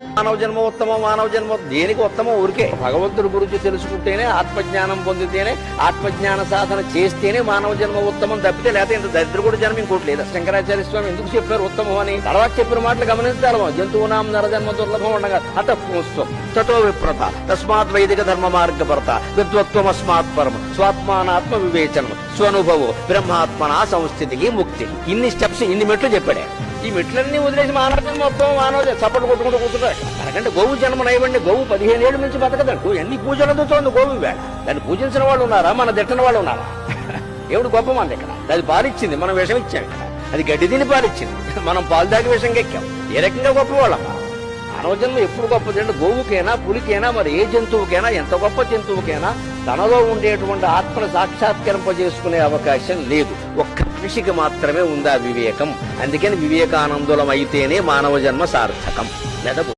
మానవ జన్మ ఉత్తమం, మానవ జన్మ దేనికి ఉత్తమం? ఊరికే భగవంతుడి గురించి తెలుసుకుంటేనే, ఆత్మజ్ఞానం పొందితేనే, ఆత్మజ్ఞాన సాధన చేస్తేనే మానవ జన్మ ఉత్తమం తప్పితే లేకపోతే ఇంత దరిద్రుడు జన్మ ఇంకోటి లేదా. శంకరాచార్య స్వామి ఎందుకు చెప్పారు ఉత్తమం అని? తర్వాత చెప్పిన మాటలు గమనించాలి. జంతువునాం నరజన్మ దుర్లభం ఉండగా అతఃపుంస్వం తతో విప్రత తస్మాత్ వైదిక ధర్మ మార్గపరత విద్వత్వం అస్మాత్ పరమ స్వాత్మానాత్మ వివేచనం స్వనుభవో బ్రహ్మాత్మనా సంస్థితికి ముక్తి. ఇన్ని స్టెప్స్, ఇన్ని మెట్లు చెప్పాడే. ఈ మెట్లన్నీ వదిలేసి మానవ జన్మ మొత్తం మానవ చప్పట్లు కొట్టుకుంటూ కూర్చుంటాడు. ఎందుకంటే గోవు జన్మ నైవండి. గోవు 15 ఏళ్ళ నుంచి బతకదంటూ ఎన్ని పూజలతో చూడండి గోవు వేళ. దాన్ని పూజించిన వాళ్ళు ఉన్నారా? మన తిట్టిన వాళ్ళు ఉన్నారా? దేవుడు గొప్ప మంది ఇక్కడ. అది పాలిచ్చింది, మనం విషం ఇచ్చాం. ఇక్కడ అది గడ్డి తిని పాలిచ్చింది, మనం పాలు దాకి విషం ఎక్కాం. ఏ రకంగా గొప్పవాళ్ళం? మానవ జన్మ ఎప్పుడు గొప్పదంటే గోవుకైనా, పులికైనా, మరి ఏ జంతువుకైనా, ఎంత గొప్ప జంతువుకైనా తనలో ఉండేటువంటి ఆత్మను సాక్షాత్కరింపజేసుకునే అవకాశం లేదు. ఒక్క మనిషికి మాత్రమే ఉంది ఆ వివేకం. అందుకని వివేకానందులం అయితేనే మానవ జన్మ సార్థకం. లేదా